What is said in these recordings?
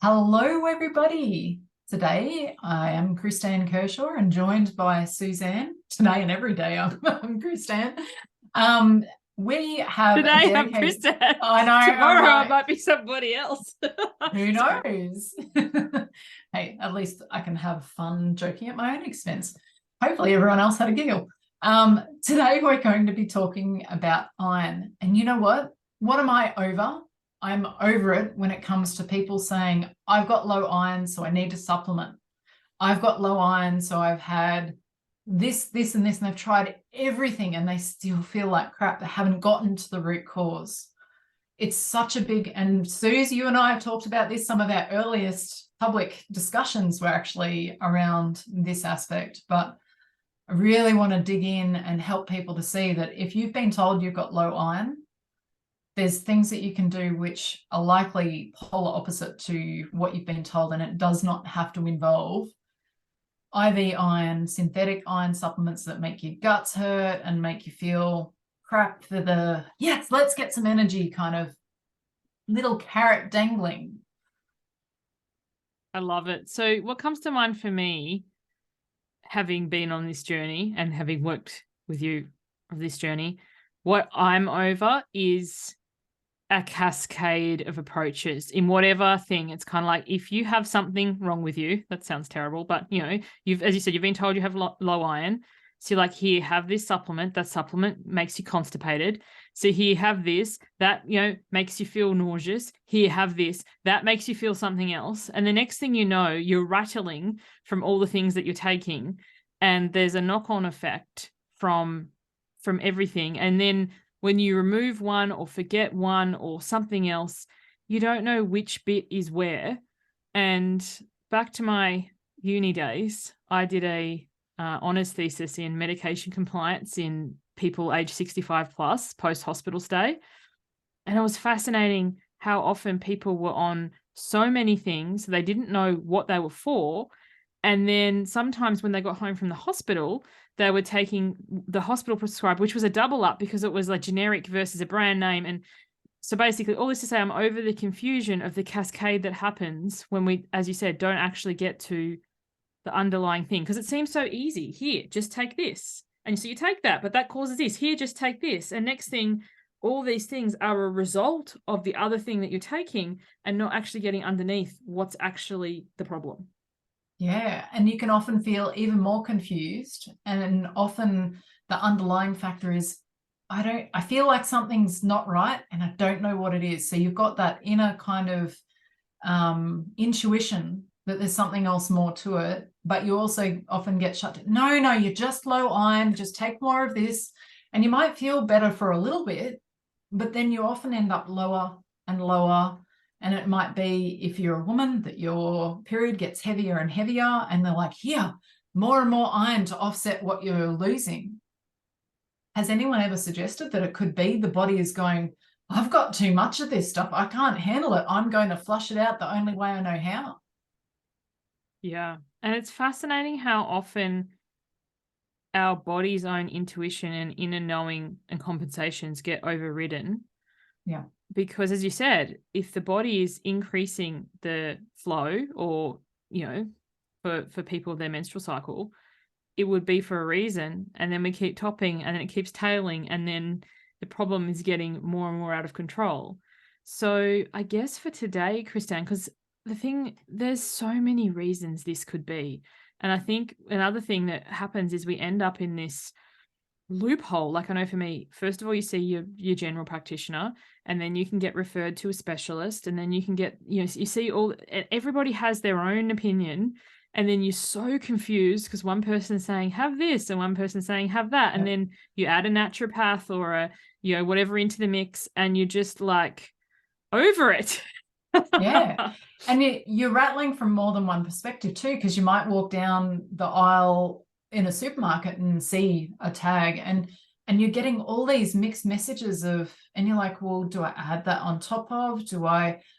Hello, everybody. Today I am Kristan Kershaw and joined by Suzanne. Today and every day I'm Kristan. We have a Today I'm dedicated. Kristan. I know. Tomorrow I Right. might be somebody else. Who Sorry. knows? Hey, at least I can have fun joking at my own expense. Hopefully, everyone else had a giggle. Today we're going to be talking about iron, and you know what? What am I over? I'm over it when it comes to people saying, I've got low iron, so I need to supplement. I've got low iron, so I've had this, and this, and they've tried everything and they still feel like crap. They haven't gotten to the root cause. It's such a big, and Suze, you and I have talked about this. Some of our earliest public discussions were actually around this aspect, but I really want to dig in and help people to see that if you've been told you've got low iron, there's things that you can do which are likely polar opposite to what you've been told, and it does not have to involve IV iron, synthetic iron supplements that make your guts hurt and make you feel crap for the, yes, let's get some energy kind of little carrot dangling. I love it. So what comes to mind for me, having been on this journey and having worked with you of this journey, what I'm over is a cascade of approaches in whatever thing. It's kind of like if you have something wrong with you, that sounds terrible, but you've, as you said, you've been told you have low iron. So you're like, here, have this supplement. That supplement makes you constipated. So here, have this. That, makes you feel nauseous. Here, have this. That makes you feel something else. And the next thing you know, you're rattling from all the things that you're taking. And there's a knock-on effect from everything. And then when you remove one or forget one or something else, you don't know which bit is where. And back to my uni days, I did a honours thesis in medication compliance in people age 65 plus post-hospital stay. And it was fascinating how often people were on so many things, they didn't know what they were for. And then sometimes when they got home from the hospital, they were taking the hospital prescribed, which was a double up because it was like generic versus a brand name. And so basically all this to say, I'm over the confusion of the cascade that happens when we, as you said, don't actually get to the underlying thing, because it seems so easy. Here, just take this. And so you take that, but that causes this. Here, just take this. And next thing, all these things are a result of the other thing that you're taking and not actually getting underneath what's actually the problem. Yeah, and you can often feel even more confused, and often the underlying factor is I feel like something's not right and I don't know what it is. So you've got that inner kind of intuition that there's something else more to it, but you also often get shut down. No, you're just low iron, just take more of this, and you might feel better for a little bit, but then you often end up lower and lower. And it might be, if you're a woman, that your period gets heavier and heavier, and they're like, here, more and more iron to offset what you're losing. Has anyone ever suggested that it could be the body is going, I've got too much of this stuff, I can't handle it, I'm going to flush it out the only way I know how? Yeah. And it's fascinating how often our body's own intuition and inner knowing and compensations get overridden. Yeah. Because as you said, if the body is increasing the flow or, for people their menstrual cycle, it would be for a reason. And then we keep topping and then it keeps tailing. And then the problem is getting more and more out of control. So I guess for today, Kristan, because there's so many reasons this could be. And I think another thing that happens is we end up in this loophole. Like I know for me, first of all, you see your general practitioner, and then you can get referred to a specialist, and then you can get, you see everybody has their own opinion, and then you're so confused because one person's saying have this and one person's saying have that, and then you add a naturopath or a whatever into the mix, and you're just like over it. Yeah. And you're rattling from more than one perspective too, because you might walk down the aisle in a supermarket and see a tag, and you're getting all these mixed messages of, and you're like, well, do I add that on top of,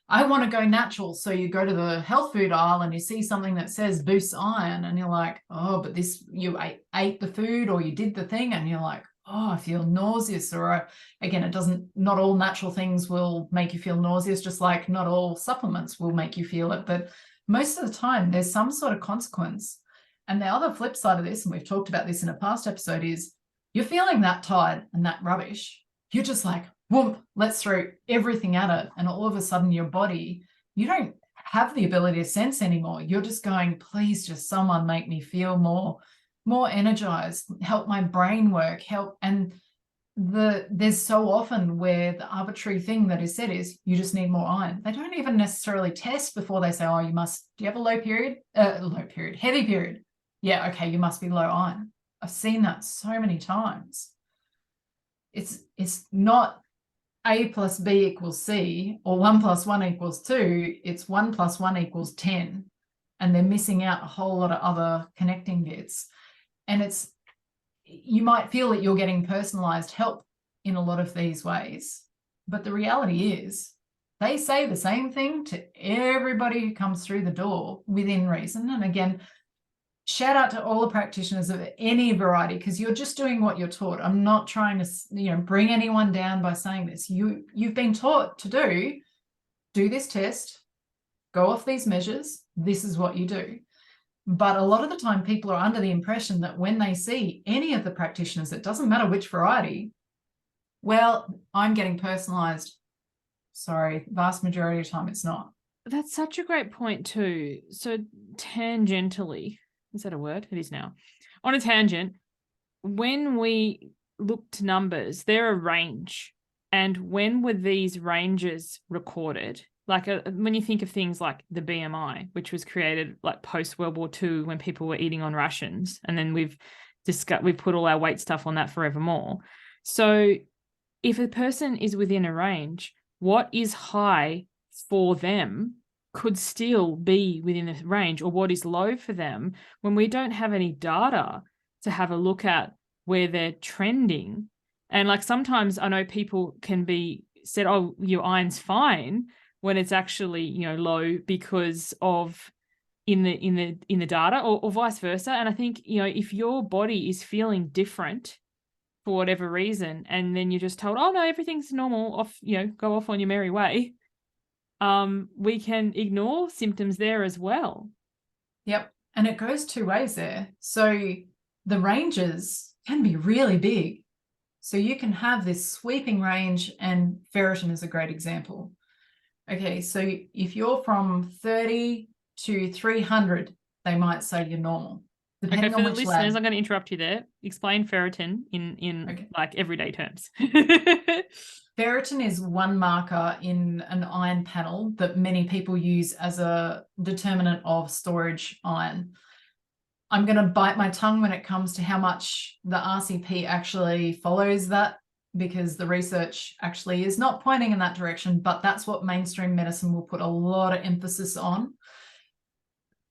I want to go natural? So you go to the health food aisle and you see something that says boosts iron, and you're like, oh, but this, you ate the food or you did the thing, and you're like, oh, I feel nauseous, or again, not all natural things will make you feel nauseous, just like not all supplements will make you feel it. But most of the time, there's some sort of consequence. And the other flip side of this, and we've talked about this in a past episode, is you're feeling that tired and that rubbish. You're just like, whoop, let's throw everything at it. And all of a sudden, your body, you don't have the ability to sense anymore. You're just going, please, just someone make me feel more energized, help my brain work, help. And there's so often where the arbitrary thing that is said is you just need more iron. They don't even necessarily test before they say, oh, do you have a heavy period? Yeah, okay, you must be low iron. I've seen that so many times. It's not A plus B equals C, or 1 + 1 = 2. It's 1 + 1 = 10. And they're missing out a whole lot of other connecting bits. And you might feel that you're getting personalized help in a lot of these ways. But the reality is they say the same thing to everybody who comes through the door within reason. And again, shout out to all the practitioners of any variety, because you're just doing what you're taught. I'm not trying to, bring anyone down by saying this. You've been taught to do this test, go off these measures. This is what you do. But a lot of the time, people are under the impression that when they see any of the practitioners, it doesn't matter which variety, well, I'm getting personalized. Sorry, vast majority of the time it's not. That's such a great point too. So tangentially, is that a word? It is now. On a tangent, when we look to numbers, they're a range. And when were these ranges recorded? Like when you think of things like the BMI, which was created like post World War II when people were eating on rations, and then we've put all our weight stuff on that forevermore. So if a person is within a range, what is high for them could still be within a range, or what is low for them, when we don't have any data to have a look at where they're trending. And like sometimes I know people can be said, oh, your iron's fine, when it's actually, low because of in the data, or vice versa. And I think, if your body is feeling different for whatever reason, and then you're just told, oh no, everything's normal, off, go off on your merry way, we can ignore symptoms there as well. Yep. And it goes two ways there. So the ranges can be really big. So you can have this sweeping range, and ferritin is a great example. Okay, so if you're from 30 to 300, they might say you're normal. Okay, for the listeners, I'm going to interrupt you there. Explain ferritin in like everyday terms. Ferritin is one marker in an iron panel that many people use as a determinant of storage iron. I'm going to bite my tongue when it comes to how much the RCP actually follows that, because the research actually is not pointing in that direction, but that's what mainstream medicine will put a lot of emphasis on.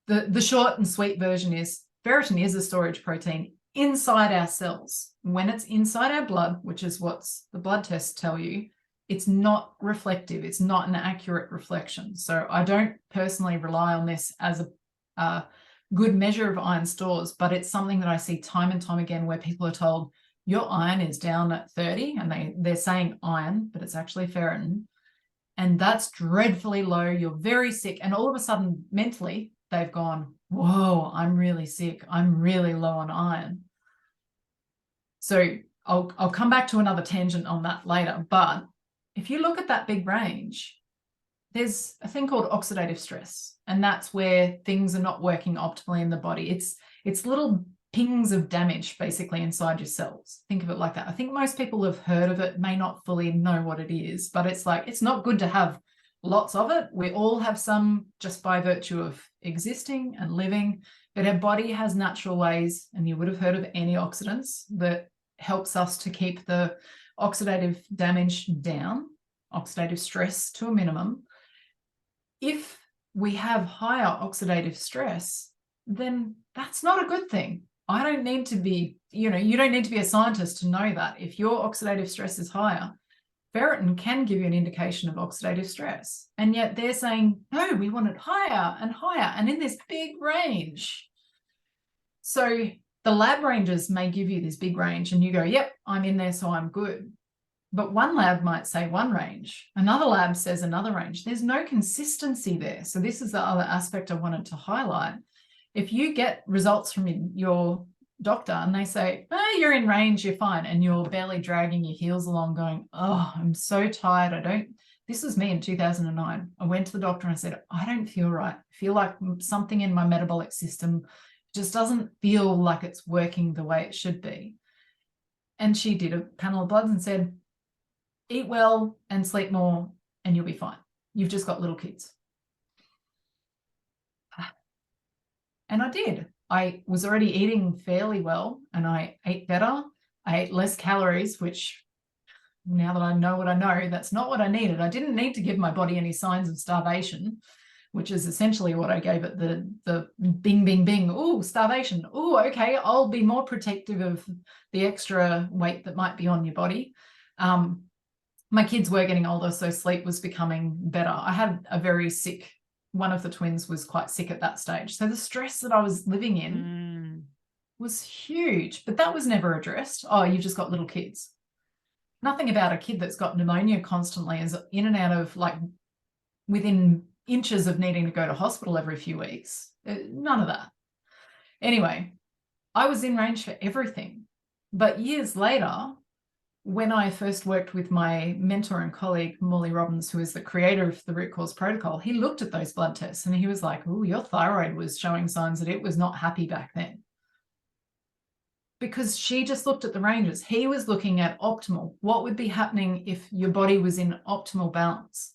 The short and sweet version is ferritin is a storage protein inside our cells. When it's inside our blood, which is what the blood tests tell you, it's not reflective. It's not an accurate reflection. So I don't personally rely on this as a good measure of iron stores, but it's something that I see time and time again where people are told, your iron is down at 30, and they're saying iron, but it's actually ferritin. And that's dreadfully low. You're very sick. And all of a sudden, mentally, they've gone, whoa, I'm really sick. I'm really low on iron. So I'll come back to another tangent on that later. But if you look at that big range, there's a thing called oxidative stress. And that's where things are not working optimally in the body. It's little pings of damage basically inside your cells. Think of it like that. I think most people have heard of it, may not fully know what it is, but it's like, it's not good to have lots of it. We all have some just by virtue of existing and living, but our body has natural ways, and you would have heard of antioxidants, that helps us to keep the oxidative damage down, oxidative stress to a minimum. If we have higher oxidative stress, then that's not a good thing. I don't need to be, you don't need to be a scientist to know that if your oxidative stress is higher, ferritin can give you an indication of oxidative stress. And yet they're saying, no, we want it higher and higher and in this big range. So the lab ranges may give you this big range and you go, yep, I'm in there, so I'm good. But one lab might say one range, another lab says another range. There's no consistency there. So this is the other aspect I wanted to highlight. If you get results from your doctor and they say, oh, you're in range, you're fine, and you're barely dragging your heels along going, oh, I'm so tired. This was me in 2009. I went to the doctor and I said, I don't feel right. I feel like something in my metabolic system just doesn't feel like it's working the way it should be. And she did a panel of bloods and said, eat well and sleep more and you'll be fine. You've just got little kids. And I did. I was already eating fairly well and I ate better. I ate less calories, which now that I know what I know, that's not what I needed. I didn't need to give my body any signs of starvation, which is essentially what I gave it, the bing, bing, bing. Oh, starvation. Oh, okay, I'll be more protective of the extra weight that might be on your body. My kids were getting older, so sleep was becoming better. I had a very sick, one of the twins was quite sick at that stage. So the stress that I was living in was huge, but that was never addressed. Oh, you've just got little kids. Nothing about a kid that's got pneumonia constantly is in and out of, like, within inches of needing to go to hospital every few weeks. None of that. Anyway, I was in range for everything. But years later, when I first worked with my mentor and colleague, Morley Robbins, who is the creator of the root cause protocol, he looked at those blood tests and he was like, oh, your thyroid was showing signs that it was not happy back then. Because she just looked at the ranges. He was looking at optimal. What would be happening if your body was in optimal balance?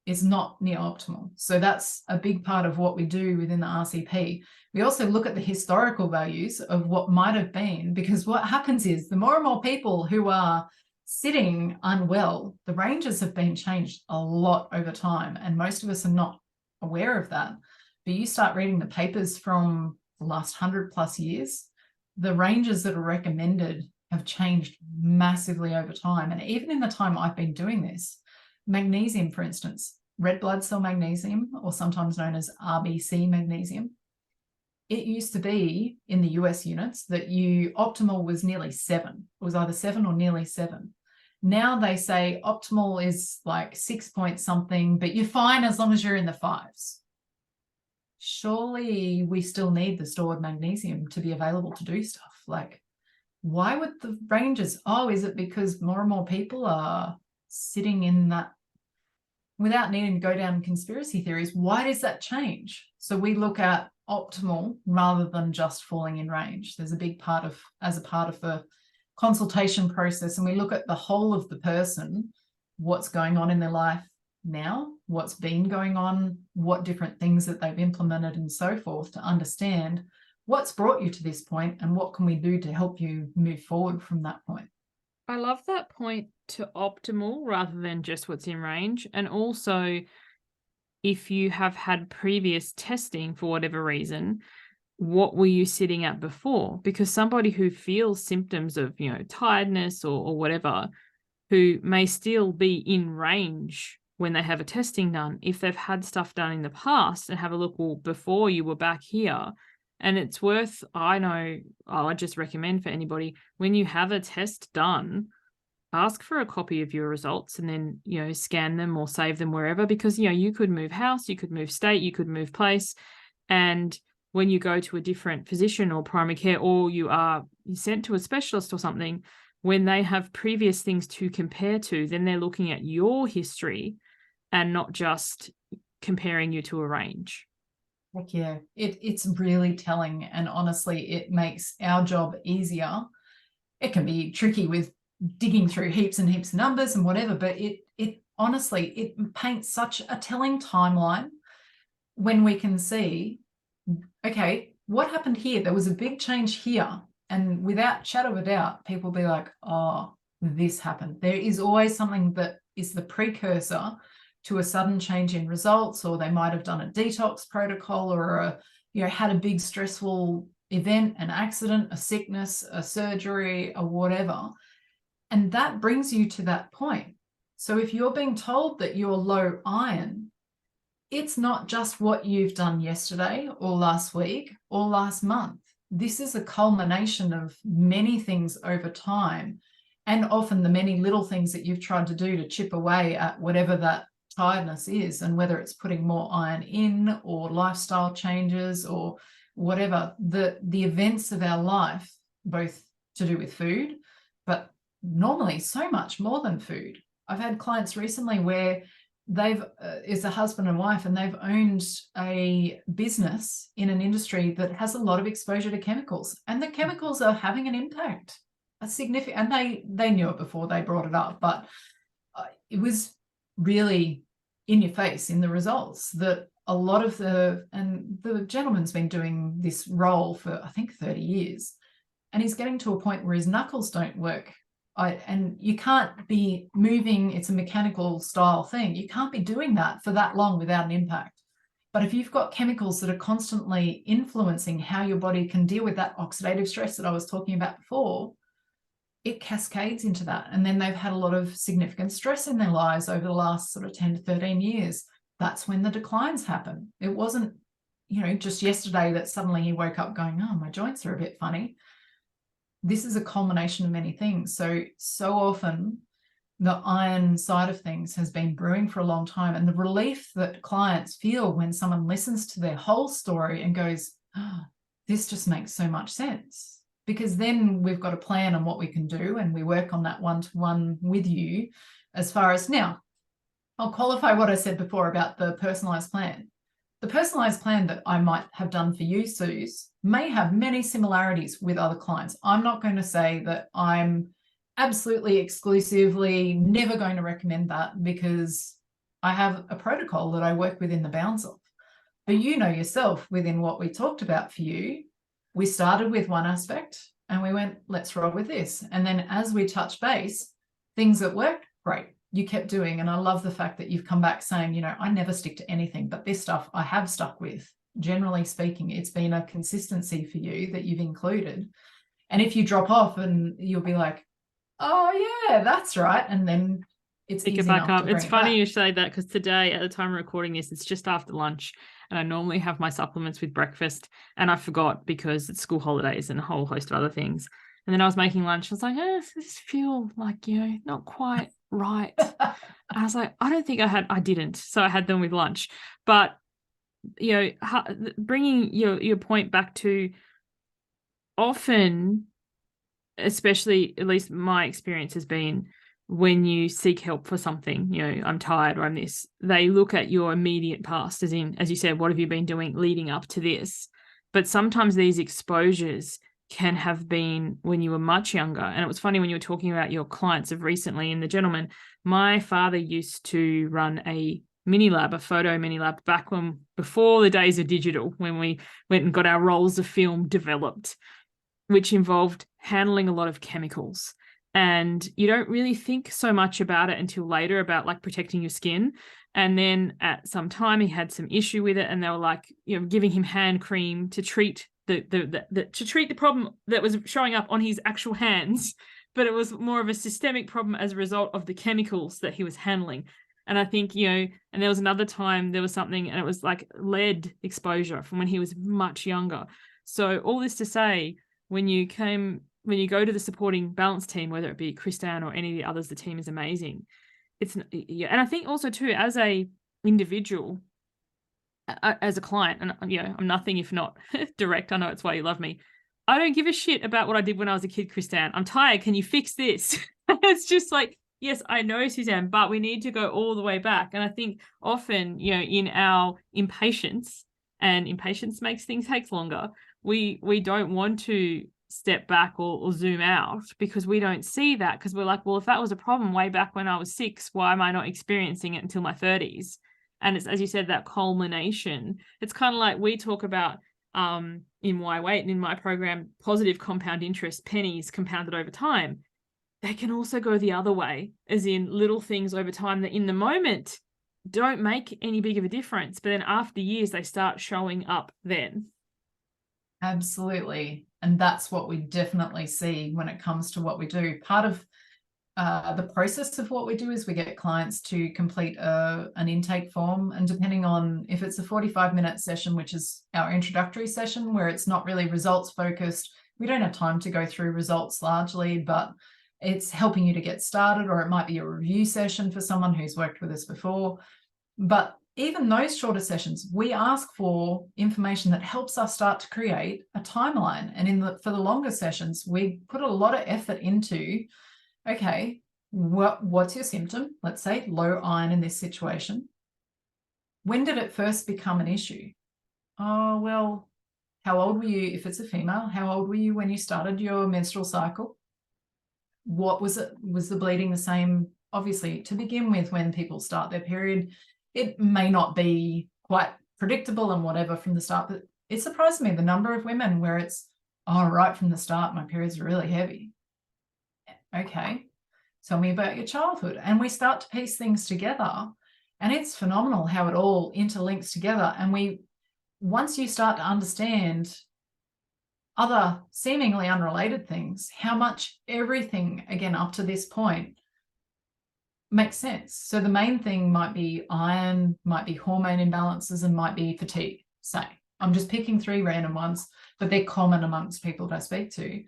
It's not near optimal. So that's a big part of what we do within the RCP. We also look at the historical values of what might have been, because what happens is the more and more people who are sitting unwell, the ranges have been changed a lot over time. And most of us are not aware of that. But you start reading the papers from the last 100+ years, the ranges that are recommended have changed massively over time. And even in the time I've been doing this, magnesium, for instance, red blood cell magnesium, or sometimes known as RBC magnesium, it used to be in the US units that optimal was nearly 7. It was either 7 or nearly 7. Now they say optimal is like 6 point something, but you're fine as long as you're in the 5s. Surely we still need the stored magnesium to be available to do stuff. Like, why would the ranges? Oh, is it because more and more people are sitting in that? Without needing to go down conspiracy theories, why does that change? So we look at optimal rather than just falling in range. There's a big part of, as a part of the consultation process, and we look at the whole of the person, what's going on in their life now, what's been going on, what different things that they've implemented and so forth, to understand what's brought you to this point and what can we do to help you move forward from that point. I love that point to optimal rather than just what's in range. And also, if you have had previous testing for whatever reason, what were you sitting at before? Because somebody who feels symptoms of, tiredness or whatever, who may still be in range when they have a testing done, if they've had stuff done in the past, and have a look, well, before you were back here. And it's worth, I just recommend for anybody, when you have a test done, ask for a copy of your results and then, scan them or save them wherever, because, you could move house, you could move state, you could move place. And when you go to a different physician or primary care, or you are sent to a specialist or something, when they have previous things to compare to, then they're looking at your history and not just comparing you to a range. Heck yeah, it's really telling, and honestly, it makes our job easier. It can be tricky with digging through heaps and heaps of numbers and whatever, but it honestly, it paints such a telling timeline when we can see, okay, what happened here? There was a big change here, and without shadow of a doubt, people will be like, oh, this happened. There is always something that is the precursor to a sudden change in results, or they might have done a detox protocol, or had a big stressful event, an accident, a sickness, a surgery, or whatever. And that brings you to that point. So if you're being told that you're low iron, it's not just what you've done yesterday or last week or last month. this is a culmination of many things over time, and often the many little things that you've tried to do to chip away at whatever that tiredness is, and whether it's putting more iron in or lifestyle changes or whatever, the events of our life, both to do with food, but normally so much more than food. I've had clients recently where they've is a husband and wife, and they've owned a business in an industry that has a lot of exposure to chemicals, and the chemicals are having an impact, a significant, and they knew it before they brought it up, but it was really in your face in the results that a lot of and the gentleman's been doing this role for I think 30 years, and he's getting to a point where his knuckles don't work. And you can't be moving, it's a mechanical style thing. You can't be doing that for that long without an impact. But if you've got chemicals that are constantly influencing how your body can deal with that oxidative stress that I was talking about before, it cascades into that. And then they've had a lot of significant stress in their lives over the last sort of 10 to 13 years. That's when the declines happen. It wasn't, just yesterday that suddenly he woke up going, oh, my joints are a bit funny. This is a culmination of many things. So often the iron side of things has been brewing for a long time. And the relief that clients feel when someone listens to their whole story and goes, oh, this just makes so much sense. Because then we've got a plan on what we can do, and we work on that one-to-one with you. As far as now, I'll qualify what I said before about the personalized plan. The personalized plan that I might have done for you, Suze, may have many similarities with other clients. I'm not going to say that I'm absolutely exclusively never going to recommend that, because I have a protocol that I work within the bounds of. But yourself, within what we talked about for you, we started with one aspect and we went, let's roll with this. And then as we touch base, things that worked, great. You kept doing. And I love the fact that you've come back saying, I never stick to anything, but this stuff I have stuck with. Generally speaking, it's been a consistency for you that you've included. And if you drop off, and you'll be like, oh yeah, that's right. And then it's pick easy it back enough up. to bring It's it funny back. you say that, because today, at the time of recording this, it's just after lunch, and I normally have my supplements with breakfast, and I forgot because it's school holidays and a whole host of other things. And then I was making lunch. I was like, this feel like, not quite right. I was like, I don't think I didn't. So I had them with lunch. But, bringing your point back to, often, especially, at least my experience has been, when you seek help for something, I'm tired or I'm this, they look at your immediate past, as you said, what have you been doing leading up to this? But sometimes these exposures can have been when you were much younger. And it was funny when you were talking about your clients of recently and the gentleman. My father used to run a photo mini lab back before the days of digital, when we went and got our rolls of film developed, which involved handling a lot of chemicals. And you don't really think so much about it until later, about like protecting your skin. And then at some time he had some issue with it, and they were like, giving him hand cream to treat the problem that was showing up on his actual hands, but it was more of a systemic problem as a result of the chemicals that he was handling. And I think, and there was another time there was something, and it was like lead exposure from when he was much younger. So all this to say, when you go to the supporting balance team, whether it be Kristan or any of the others, the team is amazing. And I think also too, as a individual, as a client, and I'm nothing if not direct. I know it's why you love me. I don't give a shit about what I did when I was a kid, Kristan. I'm tired. Can you fix this? It's just like, yes, I know, Suzanne, but we need to go all the way back. And I think often, in our impatience, and impatience makes things take longer, we don't want to step back or zoom out, because we don't see that, because we're like, well, if that was a problem way back when I was 6, why am I not experiencing it until my 30s? And it's, as you said, that culmination. It's kind of like we talk about in Why Wait, and in my program, positive compound interest, pennies compounded over time. They can also go the other way, as in little things over time that in the moment don't make any big of a difference, but then after years they start showing up then. Absolutely. And that's what we definitely see when it comes to what we do. Part of the process of what we do is we get clients to complete an intake form, and depending on if it's a 45-minute session, which is our introductory session where it's not really results focused, we don't have time to go through results largely, but it's helping you to get started, or it might be a review session for someone who's worked with us before. But even those shorter sessions, we ask for information that helps us start to create a timeline. And for the longer sessions, we put a lot of effort into, okay, what's your symptom? Let's say low iron in this situation. When did it first become an issue? Oh, well, how old were you? If it's a female, how old were you when you started your menstrual cycle? What was it? Was the bleeding the same? Obviously, to begin with, when people start their period, it may not be quite predictable and whatever from the start, but it surprised me the number of women where it's, oh, right from the start, my periods are really heavy. Okay, tell me about your childhood. And we start to piece things together, and it's phenomenal how it all interlinks together. And once you start to understand other seemingly unrelated things, how much everything, again, up to this point makes sense. So the main thing might be iron, might be hormone imbalances, and might be fatigue, say. I'm just picking 3 random ones, but they're common amongst people that I speak to.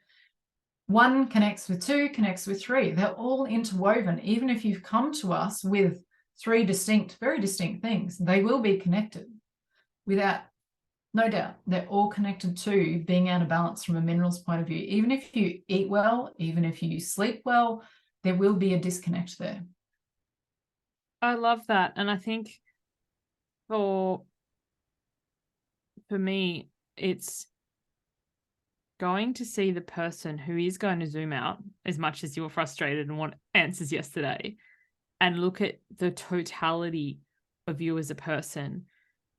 1 connects with 2, connects with 3. They're all interwoven. Even if you've come to us with 3 distinct, very distinct things, they will be connected without, no doubt. They're all connected to being out of balance from a minerals point of view. Even if you eat well, even if you sleep well, there will be a disconnect there. I love that. And I think for me, it's going to see the person who is going to zoom out as much as you're frustrated and want answers yesterday, and look at the totality of you as a person,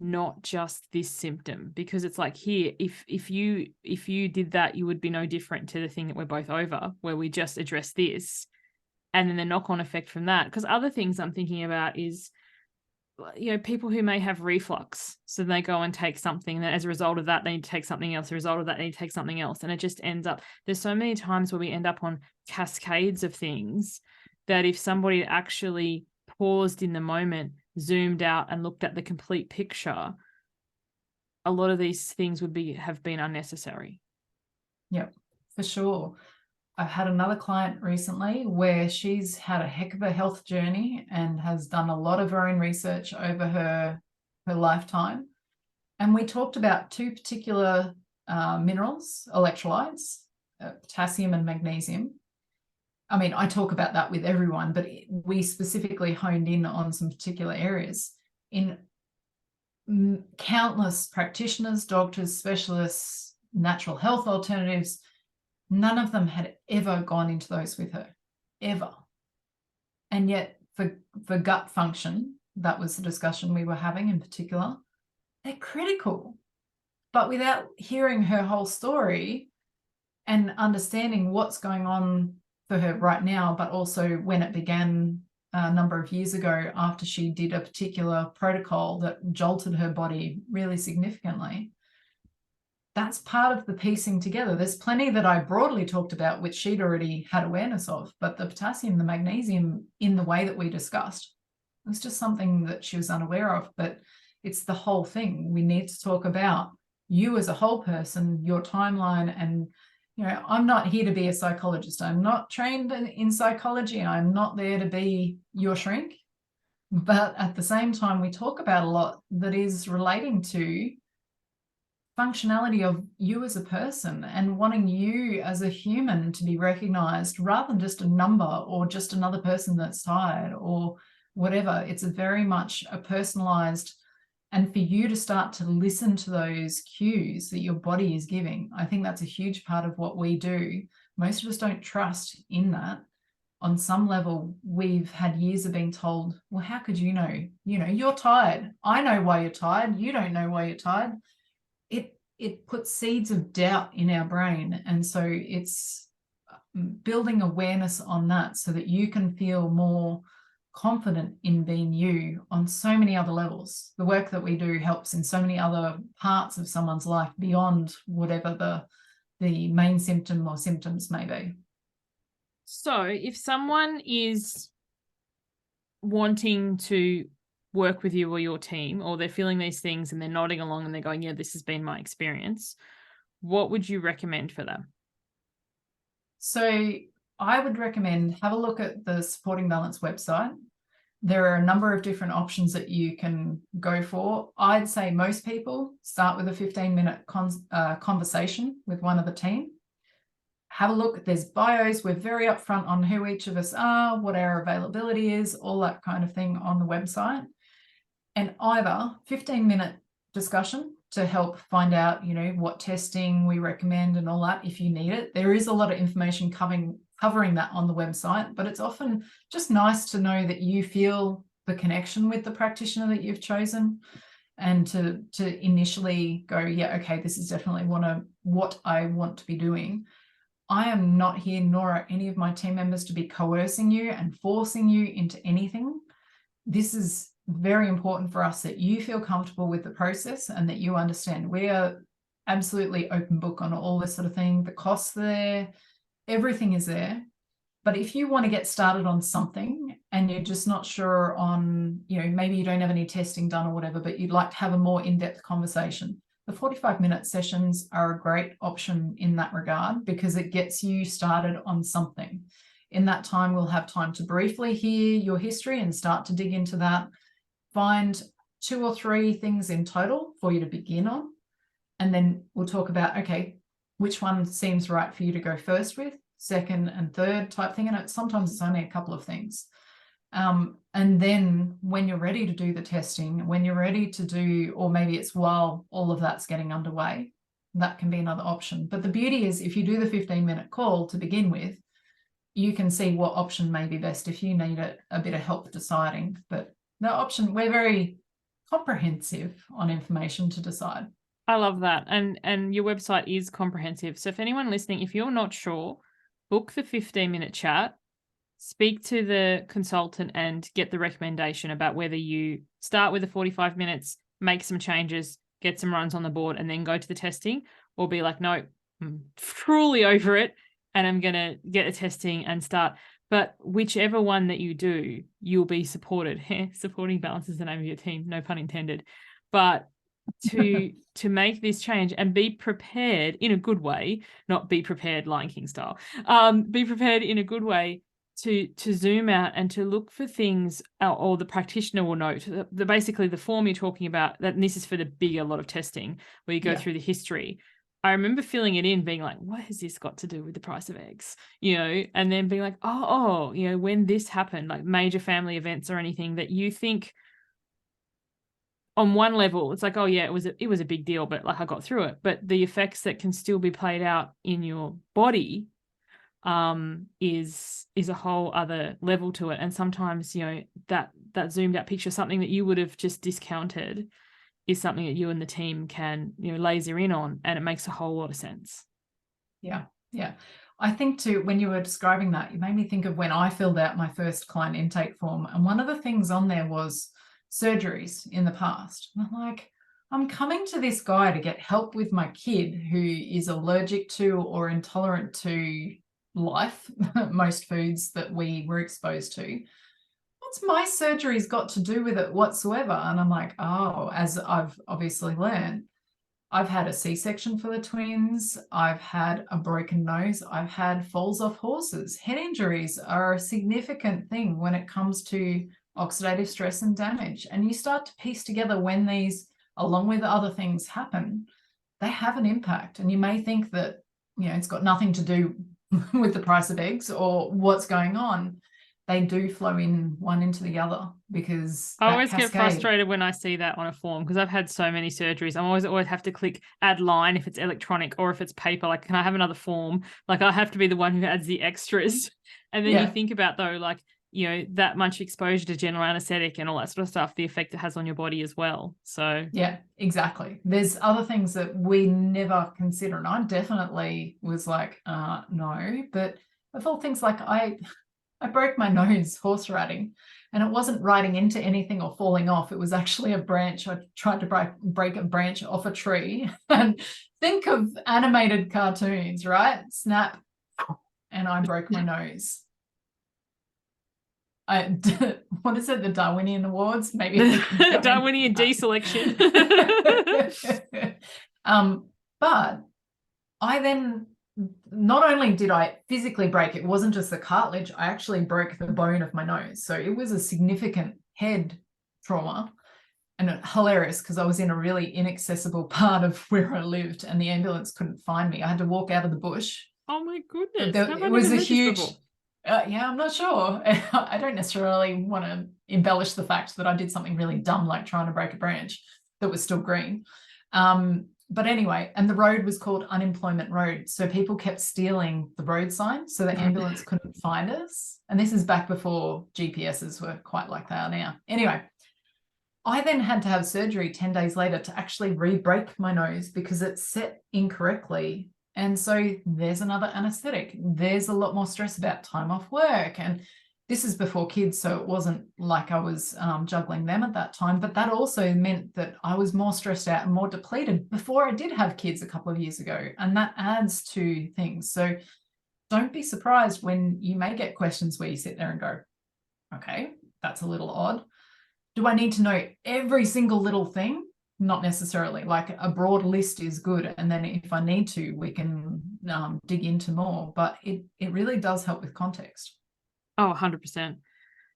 not just this symptom. Because it's like, here, if you did that, you would be no different to the thing that we're both over, where we just address this. And then the knock-on effect from that, because other things I'm thinking about is, you know, people who may have reflux, so they go and take something, and as a result of that, they need to take something else. As a result of that, they need to take something else. And it just ends up, there's so many times where we end up on cascades of things that if somebody actually paused in the moment, zoomed out and looked at the complete picture, a lot of these things would have been unnecessary. Yep, for sure. I've had another client recently where she's had a heck of a health journey and has done a lot of her own research over her lifetime. And we talked about 2 particular minerals, electrolytes, potassium and magnesium. I mean, I talk about that with everyone, but we specifically honed in on some particular areas. In countless practitioners, doctors, specialists, natural health alternatives, none of them had ever gone into those with her, ever. And yet for gut function, that was the discussion we were having in particular, they're critical. But without hearing her whole story and understanding what's going on for her right now, but also when it began a number of years ago after she did a particular protocol that jolted her body really significantly, that's part of the piecing together. There's plenty that I broadly talked about, which she'd already had awareness of, but the potassium, the magnesium, in the way that we discussed, it was just something that she was unaware of. But it's the whole thing. We need to talk about you as a whole person, your timeline. And, you know, I'm not here to be a psychologist. I'm not trained in psychology. I'm not there to be your shrink. But at the same time, we talk about a lot that is relating to functionality of you as a person and wanting you as a human to be recognized rather than just a number or just another person that's tired or whatever. It's a very much a personalized, and for you to start to listen to those cues that your body is giving. I think that's a huge part of what we do. Most of us don't trust in that. On some level, we've had years of being told, well, how could you know? You know, you're tired. I know why you're tired. You don't know why you're tired. It puts seeds of doubt in our brain. And so it's building awareness on that so that you can feel more confident in being you on so many other levels. The work that we do helps in so many other parts of someone's life beyond whatever the main symptom or symptoms may be. So if someone is wanting to work with you or your team, or they're feeling these things and they're nodding along and they're going, yeah, this has been my experience, what would you recommend for them? So I would recommend have a look at the Supporting Balance website. There are a number of different options that you can go for. I'd say most people start with a 15-minute conversation with one of the team. Have a look. There's bios. We're very upfront on who each of us are, what our availability is, all that kind of thing on the website. And either 15-minute discussion to help find out, what testing we recommend and all that if you need it. There is a lot of information covering that on the website, but it's often just nice to know that you feel the connection with the practitioner that you've chosen, and to initially go, yeah, okay, this is definitely what I want to be doing. I am not here, nor are any of my team members, to be coercing you and forcing you into anything. This is very important for us that you feel comfortable with the process and that you understand we are absolutely open book on all this sort of thing. The costs there, everything is there. But if you want to get started on something and you're just not sure on, maybe you don't have any testing done or whatever, but you'd like to have a more in-depth conversation, the 45-minute sessions are a great option in that regard, because it gets you started on something. In that time, we'll have time to briefly hear your history and start to dig into that. Find 2 or 3 things in total for you to begin on. And then we'll talk about, okay, which one seems right for you to go first with, second and third type thing. And sometimes it's only a couple of things. And then when you're ready to do the testing, when you're ready to do, or maybe it's while all of that's getting underway, that can be another option. But the beauty is if you do the 15-minute call to begin with, you can see what option may be best if you need a bit of help deciding. But the option, we're very comprehensive on information to decide. I love that. And your website is comprehensive. So if anyone listening, if you're not sure, book the 15-minute chat, speak to the consultant and get the recommendation about whether you start with the 45 minutes, make some changes, get some runs on the board, and then go to the testing, or be like, no, I'm truly over it and I'm going to get the testing and start. But whichever one that you do, you'll be supported. Supporting Balance is the name of your team, no pun intended. But to make this change and be prepared in a good way, not be prepared Lion King style, be prepared in a good way to zoom out and to look for things, or the practitioner will note basically the form you're talking about, that, and this is for the bigger lot of testing where you go through the history. I remember filling it in being like, what has this got to do with the price of eggs? And then being like, when this happened, like major family events or anything that you think on one level, it's like, oh yeah, it was a big deal, but like I got through it. But the effects that can still be played out in your body is a whole other level to it. And sometimes, that zoomed out picture, something that you would have just discounted, is something that you and the team can, laser in on, and it makes a whole lot of sense. Yeah. I think too, when you were describing that, you made me think of when I filled out my first client intake form. And one of the things on there was surgeries in the past. And I'm like, I'm coming to this guy to get help with my kid who is allergic to or intolerant to life, most foods that we were exposed to. What's my surgery's got to do with it whatsoever? And I'm like, oh, as I've obviously learned, I've had a C-section for the twins. I've had a broken nose. I've had falls off horses. Head injuries are a significant thing when it comes to oxidative stress and damage. And you start to piece together when these, along with other things, happen, they have an impact. And you may think that, it's got nothing to do with the price of eggs or what's going on. They do flow in one into the other, because I always get frustrated when I see that on a form, because I've had so many surgeries. I always have to click add line if it's electronic, or if it's paper, like, can I have another form? Like, I have to be the one who adds the extras. And then you think about, though, like, that much exposure to general anesthetic and all that sort of stuff, the effect it has on your body as well. So yeah, exactly. There's other things that we never consider. And I definitely was like, no, but of all things, like I broke my nose horse riding, and it wasn't riding into anything or falling off. It was actually a branch. I tried to break a branch off a tree. And think of animated cartoons, right? Snap, and I broke my nose. What is it? The Darwinian Awards? Maybe they could come in. Darwinian deselection. But I then, not only did I physically break, it wasn't just the cartilage, I actually broke the bone of my nose. So it was a significant head trauma, and hilarious because I was in a really inaccessible part of where I lived and the ambulance couldn't find me. I had to walk out of the bush. Oh my goodness. It was a huge, yeah, I'm not sure. I don't necessarily want to embellish the fact that I did something really dumb, like trying to break a branch that was still green. But anyway, and the road was called Unemployment Road. So people kept stealing the road sign so the ambulance couldn't find us. And this is back before GPSs were quite like they are now. Anyway, I then had to have surgery 10 days later to actually re-break my nose because it set incorrectly. And so there's another anesthetic. There's a lot more stress about time off work. And this is before kids, so it wasn't like I was juggling them at that time. But that also meant that I was more stressed out and more depleted before I did have kids a couple of years ago. And that adds to things. So don't be surprised when you may get questions where you sit there and go, okay, that's a little odd. Do I need to know every single little thing? Not necessarily. Like a broad list is good. And then if I need to, we can dig into more. But it really does help with context. Oh, 100%.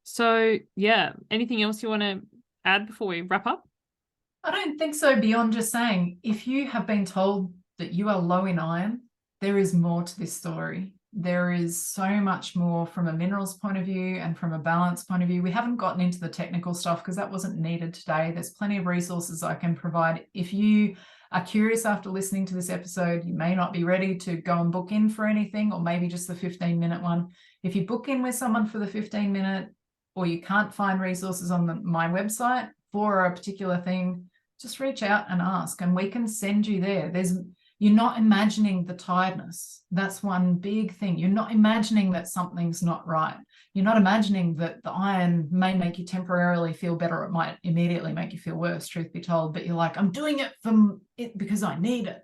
So, yeah, anything else you want to add before we wrap up? I don't think so, beyond just saying, if you have been told that you are low in iron, there is more to this story. There is so much more from a minerals point of view and from a balance point of view. We haven't gotten into the technical stuff because that wasn't needed today. There's plenty of resources I can provide. If you are curious after listening to this episode, you may not be ready to go and book in for anything, or maybe just the 15-minute one. If you book in with someone for the 15-minute, or you can't find resources on my website for a particular thing, just reach out and ask, and we can send you there. You're not imagining the tiredness. That's one big thing. You're not imagining that something's not right. You're not imagining that the iron may make you temporarily feel better. It might immediately make you feel worse, truth be told. But you're like, I'm doing it because I need it.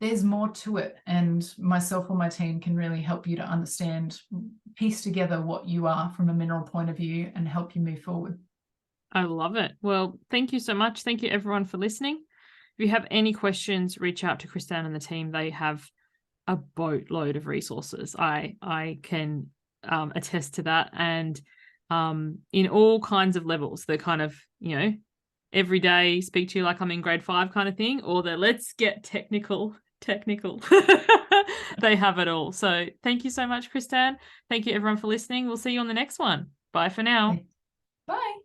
There's more to it. And myself or my team can really help you to understand, piece together what you are from a mineral point of view and help you move forward. I love it. Well, thank you so much. Thank you, everyone, for listening. If you have any questions, reach out to Kristan and the team. They have a boatload of resources. I can attest to that. And in all kinds of levels, the kind of, every day speak to you like I'm in grade 5 kind of thing, or the let's get technical. They have it all. So thank you so much, Kristan. Thank you, everyone, for listening. We'll see you on the next one. Bye for now. Bye.